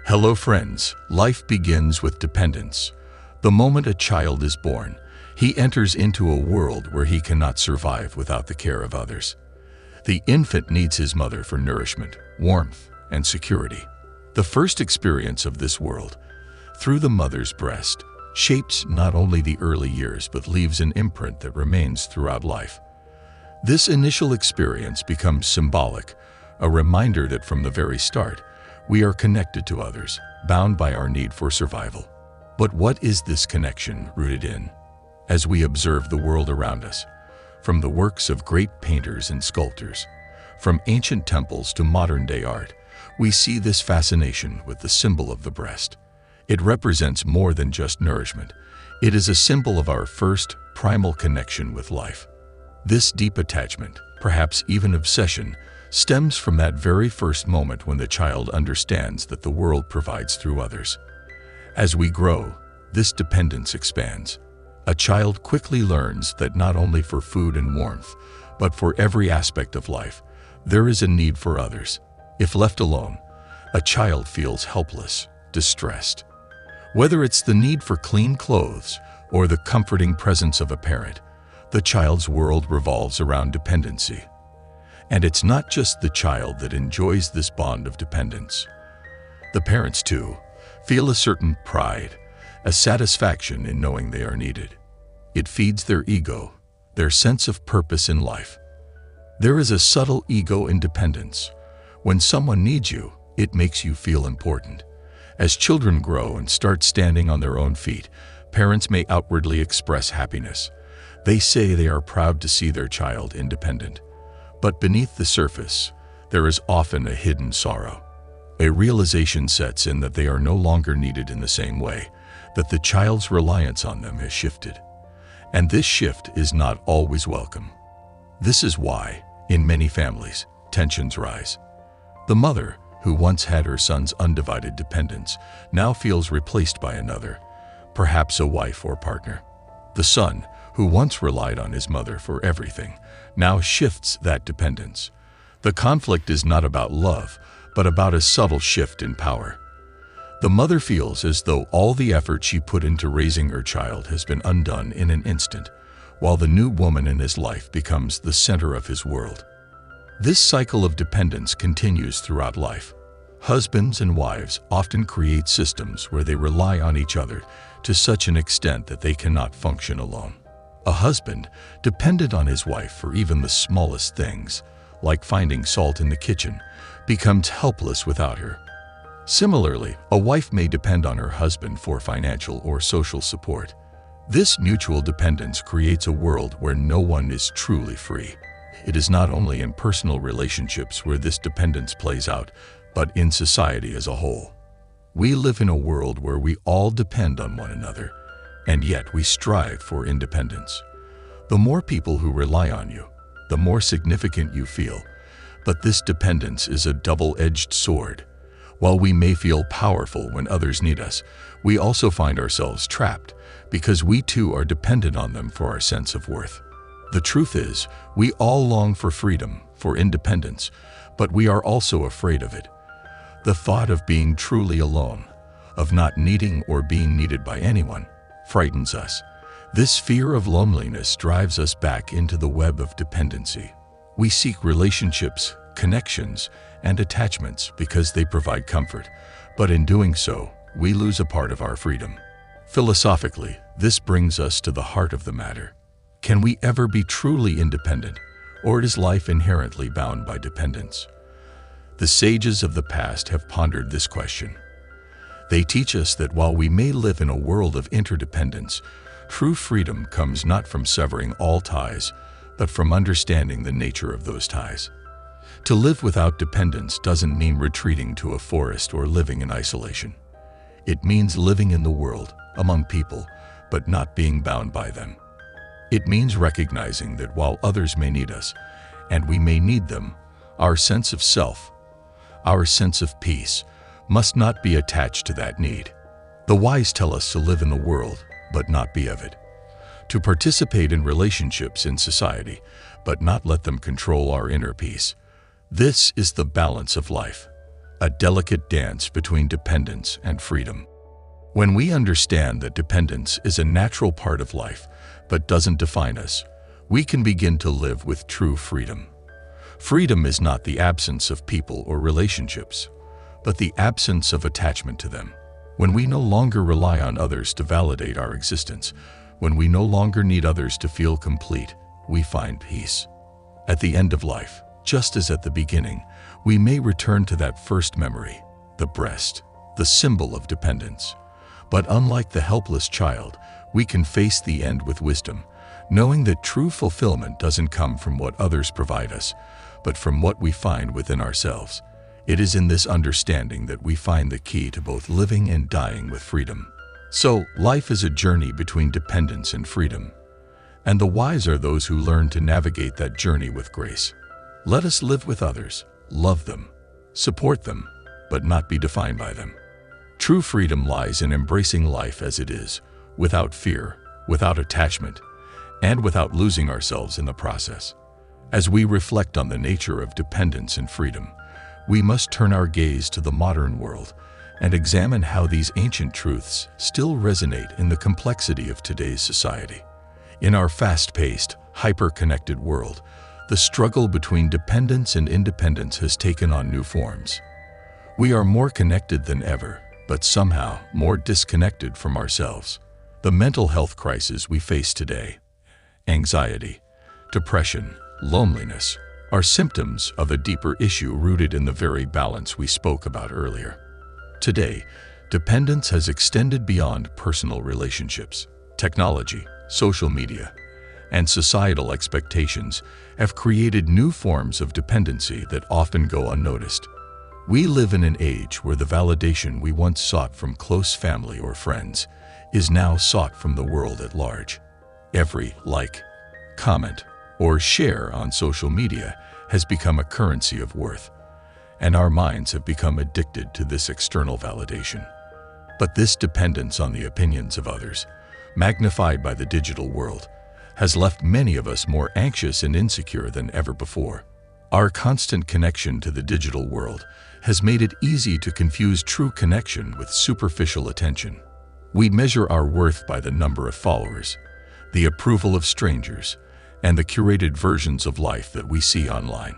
Hello friends, life begins with dependence. The moment a child is born, he enters into a world where he cannot survive without the care of others. The infant needs his mother for nourishment, warmth, and security. The first experience of this world, through the mother's breast, shapes not only the early years but leaves an imprint that remains throughout life. This initial experience becomes symbolic, a reminder that from the very start, we are connected to others, bound by our need for survival. But what is this connection rooted in? As we observe the world around us, from the works of great painters and sculptors, from ancient temples to modern-day art, we see this fascination with the symbol of the breast. It represents more than just nourishment. It is a symbol of our first, primal connection with life. This deep attachment, perhaps even obsession, stems from that very first moment when the child understands that the world provides through others. As we grow, this dependence expands. A child quickly learns that not only for food and warmth, but for every aspect of life, there is a need for others. If left alone, a child feels helpless, distressed. Whether it's the need for clean clothes or the comforting presence of a parent, the child's world revolves around dependency. And it's not just the child that enjoys this bond of dependence. The parents, too, feel a certain pride, a satisfaction in knowing they are needed. It feeds their ego, their sense of purpose in life. There is a subtle ego in dependence. When someone needs you, it makes you feel important. As children grow and start standing on their own feet, parents may outwardly express happiness. They say they are proud to see their child independent. But beneath the surface, there is often a hidden sorrow. A realization sets in that they are no longer needed in the same way, that the child's reliance on them has shifted. And this shift is not always welcome. This is why, in many families, tensions rise. The mother, who once had her son's undivided dependence, now feels replaced by another, perhaps a wife or partner. The son, who once relied on his mother for everything, now shifts that dependence. The conflict is not about love, but about a subtle shift in power. The mother feels as though all the effort she put into raising her child has been undone in an instant, while the new woman in his life becomes the center of his world. This cycle of dependence continues throughout life. Husbands and wives often create systems where they rely on each other to such an extent that they cannot function alone. A husband, dependent on his wife for even the smallest things, like finding salt in the kitchen, becomes helpless without her. Similarly, a wife may depend on her husband for financial or social support. This mutual dependence creates a world where no one is truly free. It is not only in personal relationships where this dependence plays out, but in society as a whole. We live in a world where we all depend on one another, and yet we strive for independence. The more people who rely on you, the more significant you feel. But this dependence is a double-edged sword. While we may feel powerful when others need us, we also find ourselves trapped because we too are dependent on them for our sense of worth. The truth is, we all long for freedom, for independence, but we are also afraid of it. The thought of being truly alone, of not needing or being needed by anyone, frightens us. This fear of loneliness drives us back into the web of dependency. We seek relationships, connections, and attachments because they provide comfort, but in doing so, we lose a part of our freedom. Philosophically, this brings us to the heart of the matter. Can we ever be truly independent, or is life inherently bound by dependence? The sages of the past have pondered this question. They teach us that while we may live in a world of interdependence, true freedom comes not from severing all ties, but from understanding the nature of those ties. To live without dependence doesn't mean retreating to a forest or living in isolation. It means living in the world, among people, but not being bound by them. It means recognizing that while others may need us, and we may need them, our sense of self, our sense of peace, must not be attached to that need. The wise tell us to live in the world, but not be of it. To participate in relationships in society, but not let them control our inner peace. This is the balance of life. a delicate dance between dependence and freedom. When we understand that dependence is a natural part of life but doesn't define us, we can begin to live with true freedom. Freedom is not the absence of people or relationships, but the absence of attachment to them. When we no longer rely on others to validate our existence, when we no longer need others to feel complete, we find peace. At the end of life, just as at the beginning, we may return to that first memory, the breast, the symbol of dependence. But unlike the helpless child, we can face the end with wisdom, knowing that true fulfillment doesn't come from what others provide us, but from what we find within ourselves. It is in this understanding that we find the key to both living and dying with freedom. So, life is a journey between dependence and freedom. And the wise are those who learn to navigate that journey with grace. Let us live with others, love them, support them, but not be defined by them. True freedom lies in embracing life as it is, without fear, without attachment, and without losing ourselves in the process. As we reflect on the nature of dependence and freedom, we must turn our gaze to the modern world and examine how these ancient truths still resonate in the complexity of today's society. In our fast-paced, hyper-connected world, the struggle between dependence and independence has taken on new forms. We are more connected than ever, but somehow more disconnected from ourselves. The mental health crisis we face today, anxiety, depression, loneliness, are symptoms of a deeper issue rooted in the very balance we spoke about earlier. Today, dependence has extended beyond personal relationships. Technology, social media, and societal expectations have created new forms of dependency that often go unnoticed. We live in an age where the validation we once sought from close family or friends is now sought from the world at large. Every like, comment, or share on social media has become a currency of worth, and our minds have become addicted to this external validation. But this dependence on the opinions of others, magnified by the digital world, has left many of us more anxious and insecure than ever before. Our constant connection to the digital world has made it easy to confuse true connection with superficial attention. We measure our worth by the number of followers, the approval of strangers, and the curated versions of life that we see online.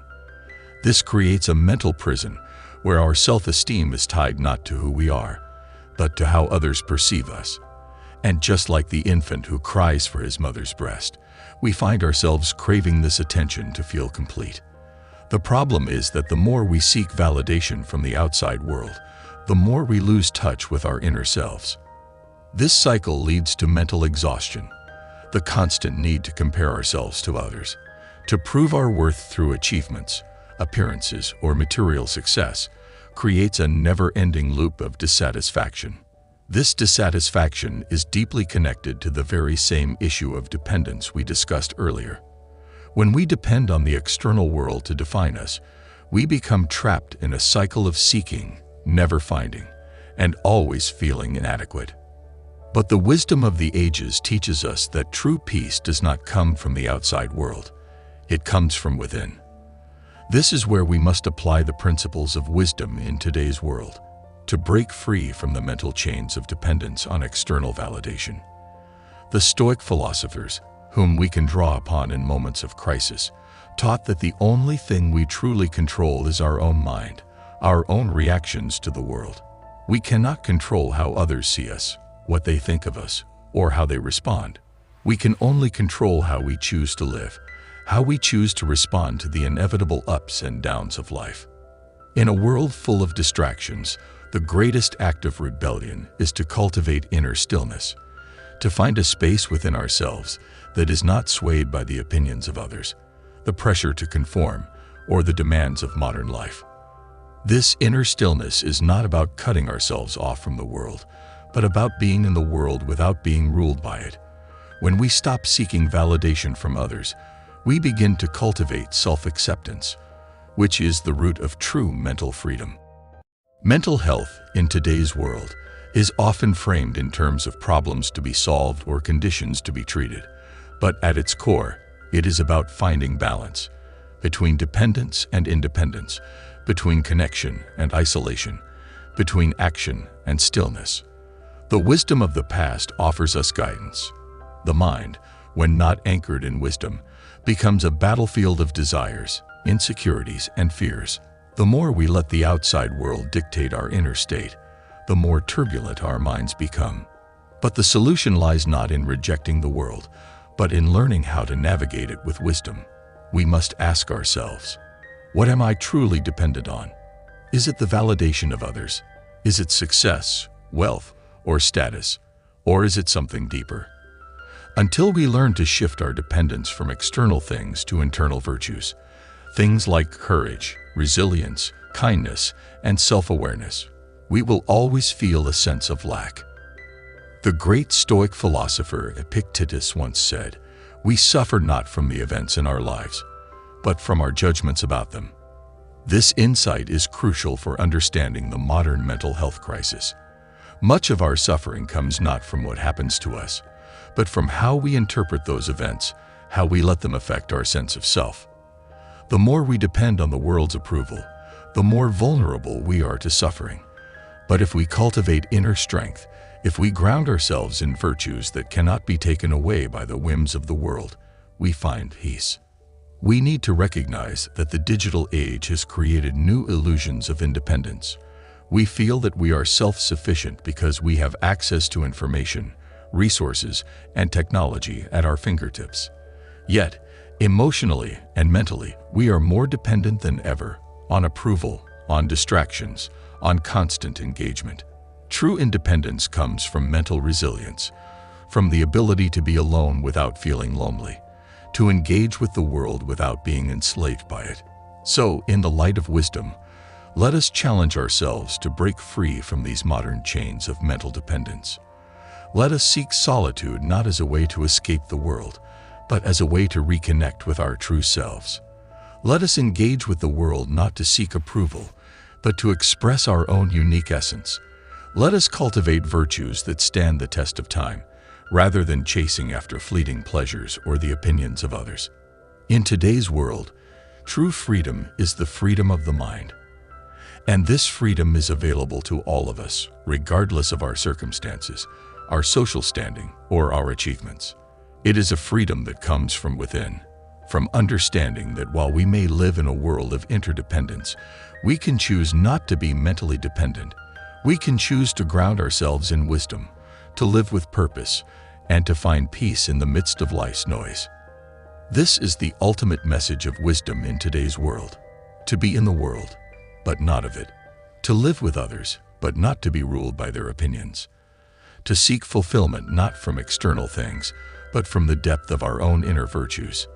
This creates a mental prison where our self-esteem is tied not to who we are, but to how others perceive us. And just like the infant who cries for his mother's breast, we find ourselves craving this attention to feel complete. The problem is that the more we seek validation from the outside world, the more we lose touch with our inner selves. This cycle leads to mental exhaustion, the constant need to compare ourselves to others, to prove our worth through achievements, appearances, or material success, creates a never-ending loop of dissatisfaction. This dissatisfaction is deeply connected to the very same issue of dependence we discussed earlier. When we depend on the external world to define us, we become trapped in a cycle of seeking, never finding, and always feeling inadequate. But the wisdom of the ages teaches us that true peace does not come from the outside world. It comes from within. This is where we must apply the principles of wisdom in today's world, to break free from the mental chains of dependence on external validation. The Stoic philosophers, whom we can draw upon in moments of crisis, taught that the only thing we truly control is our own mind, our own reactions to the world. We cannot control how others see us, what they think of us, or how they respond. We can only control how we choose to live, how we choose to respond to the inevitable ups and downs of life. In a world full of distractions, the greatest act of rebellion is to cultivate inner stillness, to find a space within ourselves that is not swayed by the opinions of others, the pressure to conform, or the demands of modern life. This inner stillness is not about cutting ourselves off from the world, but about being in the world without being ruled by it. When we stop seeking validation from others, we begin to cultivate self-acceptance, which is the root of true mental freedom. Mental health in today's world is often framed in terms of problems to be solved or conditions to be treated, but at its core, it is about finding balance, between dependence and independence, between connection and isolation, between action and stillness. The wisdom of the past offers us guidance. The mind, when not anchored in wisdom, becomes a battlefield of desires, insecurities, and fears. The more we let the outside world dictate our inner state, the more turbulent our minds become. But the solution lies not in rejecting the world, but in learning how to navigate it with wisdom. We must ask ourselves, what am I truly dependent on? Is it the validation of others? Is it success, wealth, or status? Or is it something deeper? Until we learn to shift our dependence from external things to internal virtues, things like courage, resilience, kindness, and self-awareness, we will always feel a sense of lack. The great Stoic philosopher Epictetus once said, "We suffer not from the events in our lives, but from our judgments about them." This insight is crucial for understanding the modern mental health crisis. Much of our suffering comes not from what happens to us, but from how we interpret those events, how we let them affect our sense of self. The more we depend on the world's approval, the more vulnerable we are to suffering. But if we cultivate inner strength, if we ground ourselves in virtues that cannot be taken away by the whims of the world, we find peace. We need to recognize that the digital age has created new illusions of independence. We feel that we are self-sufficient because we have access to information, resources, and technology at our fingertips. Yet, emotionally and mentally, we are more dependent than ever on approval, on distractions, on constant engagement. True independence comes from mental resilience, from the ability to be alone without feeling lonely, to engage with the world without being enslaved by it. So, in the light of wisdom, let us challenge ourselves to break free from these modern chains of mental dependence. Let us seek solitude not as a way to escape the world, but as a way to reconnect with our true selves. Let us engage with the world not to seek approval, but to express our own unique essence. Let us cultivate virtues that stand the test of time, rather than chasing after fleeting pleasures or the opinions of others. In today's world, true freedom is the freedom of the mind. And this freedom is available to all of us, regardless of our circumstances, our social standing, or our achievements. It is a freedom that comes from within, from understanding that while we may live in a world of interdependence, we can choose not to be mentally dependent. We can choose to ground ourselves in wisdom, to live with purpose, and to find peace in the midst of life's noise. This is the ultimate message of wisdom in today's world: to be in the world, but not of it; to live with others, but not to be ruled by their opinions; to seek fulfillment not from external things, but from the depth of our own inner virtues.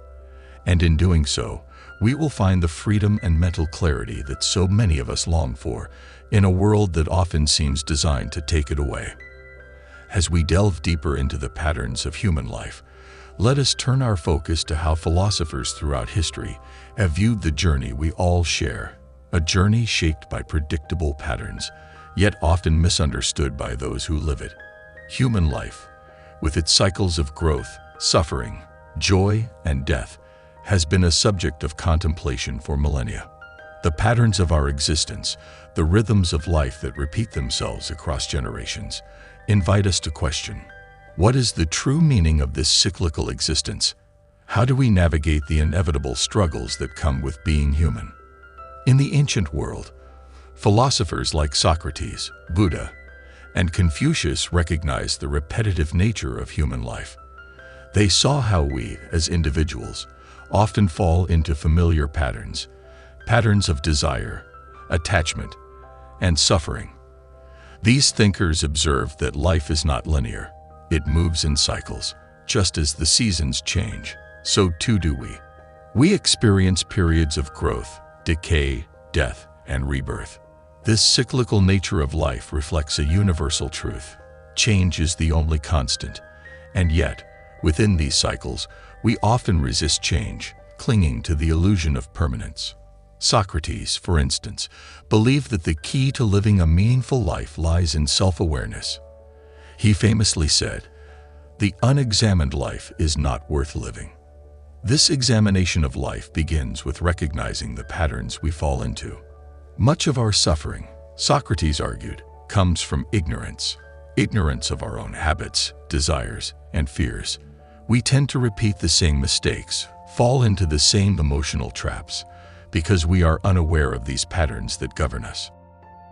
And in doing so, we will find the freedom and mental clarity that so many of us long for, in a world that often seems designed to take it away. As we delve deeper into the patterns of human life, let us turn our focus to how philosophers throughout history have viewed the journey we all share, a journey shaped by predictable patterns, yet often misunderstood by those who live it. Human life, with its cycles of growth, suffering, joy, and death, has been a subject of contemplation for millennia. The patterns of our existence, the rhythms of life that repeat themselves across generations, invite us to question, what is the true meaning of this cyclical existence? How do we navigate the inevitable struggles that come with being human? In the ancient world, philosophers like Socrates, Buddha, and Confucius recognized the repetitive nature of human life. They saw how we, as individuals, often fall into familiar patterns of desire, attachment, and suffering. These thinkers observed that life is not linear. It moves in cycles. Just as the seasons change, so too do we. We experience periods of growth, decay, death, and rebirth. This cyclical nature of life reflects a universal truth. Change is the only constant, and yet, within these cycles, we often resist change, clinging to the illusion of permanence. Socrates, for instance, believed that the key to living a meaningful life lies in self-awareness. He famously said, "The unexamined life is not worth living." This examination of life begins with recognizing the patterns we fall into. Much of our suffering, Socrates argued, comes from ignorance of our own habits, desires, and fears. We tend to repeat the same mistakes, fall into the same emotional traps, because we are unaware of these patterns that govern us.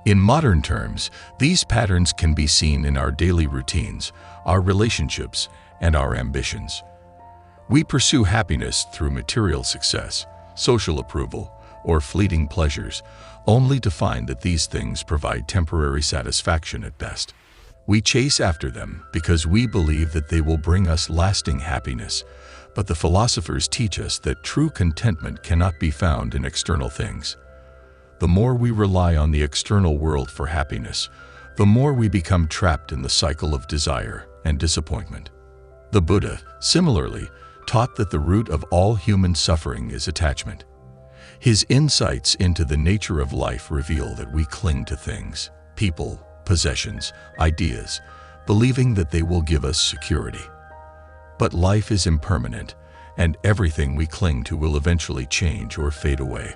In modern terms, these patterns can be seen in our daily routines, our relationships, and our ambitions. We pursue happiness through material success, social approval, or fleeting pleasures, only to find that these things provide temporary satisfaction at best. We chase after them because we believe that they will bring us lasting happiness, but the philosophers teach us that true contentment cannot be found in external things. The more we rely on the external world for happiness, the more we become trapped in the cycle of desire and disappointment. The Buddha, similarly, taught that the root of all human suffering is attachment. His insights into the nature of life reveal that we cling to things, people, possessions, ideas, believing that they will give us security. But life is impermanent, and everything we cling to will eventually change or fade away.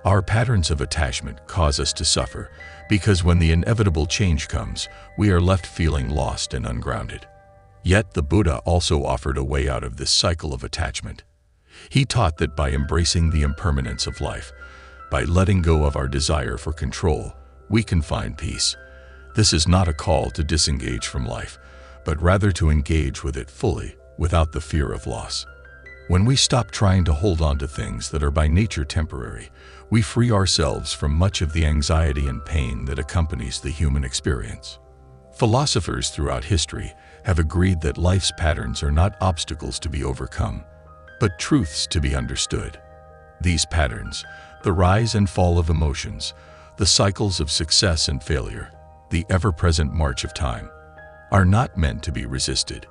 Our patterns of attachment cause us to suffer, because when the inevitable change comes, we are left feeling lost and ungrounded. Yet the Buddha also offered a way out of this cycle of attachment. He taught that by embracing the impermanence of life, by letting go of our desire for control, we can find peace. This is not a call to disengage from life, but rather to engage with it fully, without the fear of loss. When we stop trying to hold on to things that are by nature temporary, we free ourselves from much of the anxiety and pain that accompanies the human experience. Philosophers throughout history have agreed that life's patterns are not obstacles to be overcome, but truths to be understood. These patterns, the rise and fall of emotions, the cycles of success and failure, the ever-present march of time, are not meant to be resisted.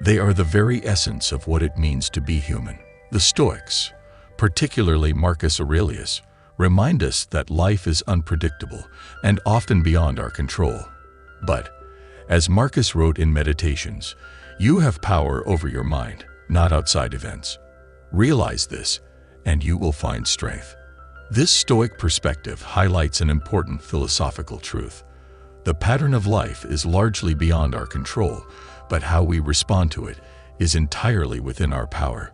They are the very essence of what it means to be human. The Stoics, particularly Marcus Aurelius, remind us that life is unpredictable and often beyond our control. But, as Marcus wrote in Meditations, you have power over your mind, not outside events. Realize this, and you will find strength. This Stoic perspective highlights an important philosophical truth. The pattern of life is largely beyond our control, but how we respond to it is entirely within our power.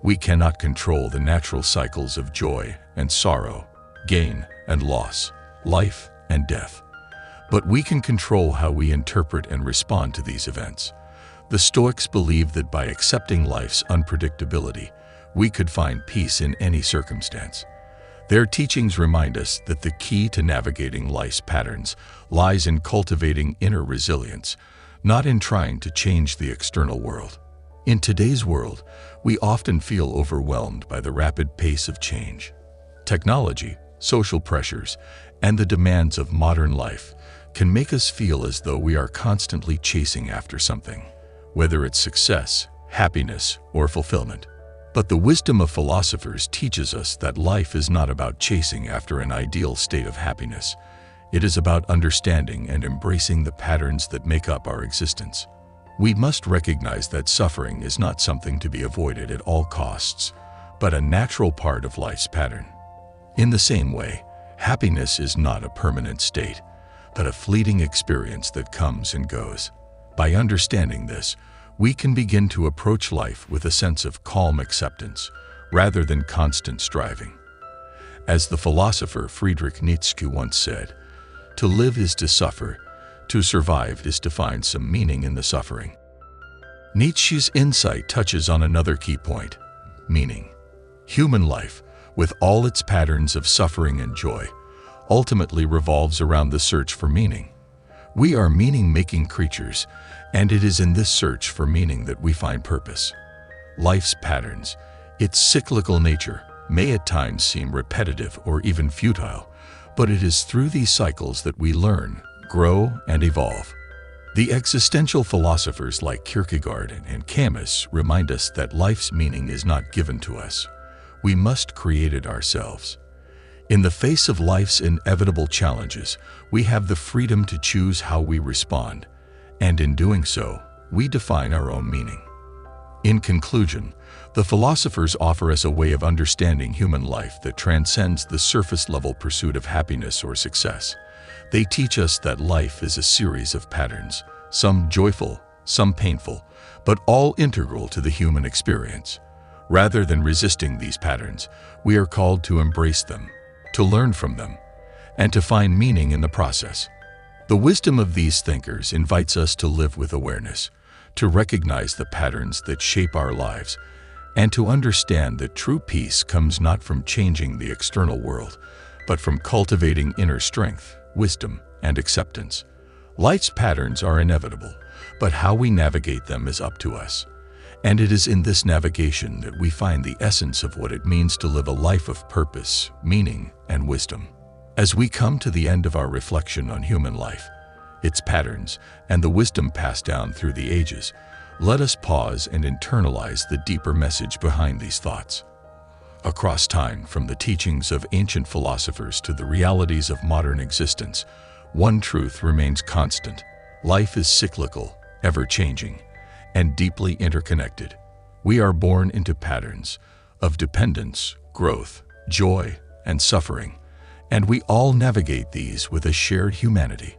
We cannot control the natural cycles of joy and sorrow, gain and loss, life and death. But we can control how we interpret and respond to these events. The Stoics believed that by accepting life's unpredictability, we could find peace in any circumstance. Their teachings remind us that the key to navigating life's patterns lies in cultivating inner resilience, not in trying to change the external world. In today's world, we often feel overwhelmed by the rapid pace of change. Technology, social pressures, and the demands of modern life can make us feel as though we are constantly chasing after something, whether it's success, happiness, or fulfillment. But the wisdom of philosophers teaches us that life is not about chasing after an ideal state of happiness. It is about understanding and embracing the patterns that make up our existence. We must recognize that suffering is not something to be avoided at all costs, but a natural part of life's pattern. In the same way, happiness is not a permanent state, but a fleeting experience that comes and goes. By understanding this, we can begin to approach life with a sense of calm acceptance, rather than constant striving. As the philosopher Friedrich Nietzsche once said, "To live is to suffer, to survive is to find some meaning in the suffering." Nietzsche's insight touches on another key point: meaning. Human life, with all its patterns of suffering and joy, ultimately revolves around the search for meaning. We are meaning-making creatures, and it is in this search for meaning that we find purpose. Life's patterns, its cyclical nature, may at times seem repetitive or even futile, but it is through these cycles that we learn, grow, and evolve. The existential philosophers like Kierkegaard and Camus remind us that life's meaning is not given to us. We must create it ourselves. In the face of life's inevitable challenges, we have the freedom to choose how we respond, and in doing so, we define our own meaning. In conclusion, The philosophers offer us a way of understanding human life that transcends the surface-level pursuit of happiness or success. They teach us that life is a series of patterns, some joyful, some painful, but all integral to the human experience. Rather than resisting these patterns, we are called to embrace them, to learn from them, and to find meaning in the process. The wisdom of these thinkers invites us to live with awareness, to recognize the patterns that shape our lives, and to understand that true peace comes not from changing the external world, but from cultivating inner strength, wisdom, and acceptance. Life's patterns are inevitable, but how we navigate them is up to us. And it is in this navigation that we find the essence of what it means to live a life of purpose, meaning, and wisdom. As we come to the end of our reflection on human life, its patterns, and the wisdom passed down through the ages, let us pause and internalize the deeper message behind these thoughts. Across time, from the teachings of ancient philosophers to the realities of modern existence, one truth remains constant. Life is cyclical, ever-changing, and deeply interconnected. We are born into patterns of dependence, growth, joy, and suffering, and we all navigate these with a shared humanity.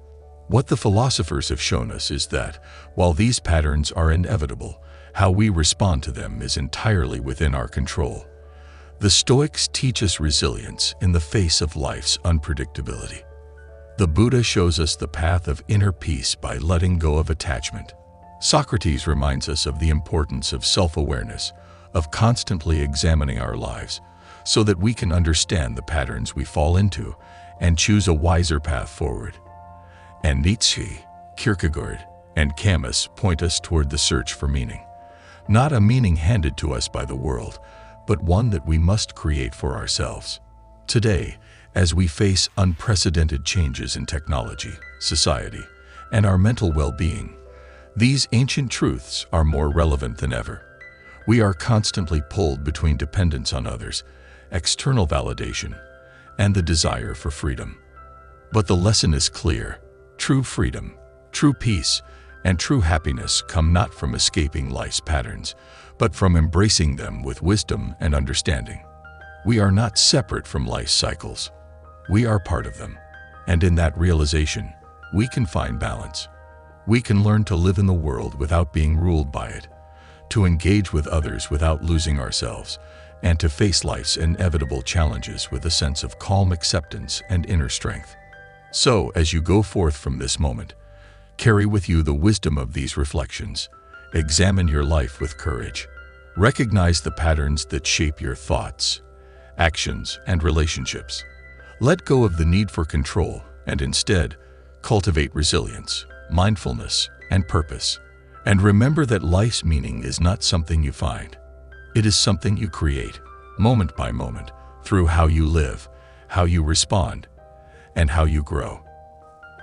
What the philosophers have shown us is that, while these patterns are inevitable, how we respond to them is entirely within our control. The Stoics teach us resilience in the face of life's unpredictability. The Buddha shows us the path of inner peace by letting go of attachment. Socrates reminds us of the importance of self-awareness, of constantly examining our lives, so that we can understand the patterns we fall into and choose a wiser path forward. And Nietzsche, Kierkegaard, and Camus point us toward the search for meaning. Not a meaning handed to us by the world, but one that we must create for ourselves. Today, as we face unprecedented changes in technology, society, and our mental well-being, these ancient truths are more relevant than ever. We are constantly pulled between dependence on others, external validation, and the desire for freedom. But the lesson is clear. True freedom, true peace, and true happiness come not from escaping life's patterns, but from embracing them with wisdom and understanding. We are not separate from life's cycles. We are part of them. And in that realization, we can find balance. We can learn to live in the world without being ruled by it, to engage with others without losing ourselves, and to face life's inevitable challenges with a sense of calm acceptance and inner strength. So, as you go forth from this moment, carry with you the wisdom of these reflections. Examine your life with courage. Recognize the patterns that shape your thoughts, actions, and relationships. Let go of the need for control and instead cultivate resilience, mindfulness, and purpose. And remember that life's meaning is not something you find. It is something you create, moment by moment, through how you live, how you respond, and how you grow.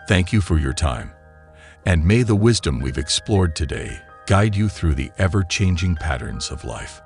Thank you for your time, and may the wisdom we've explored today guide you through the ever-changing patterns of life.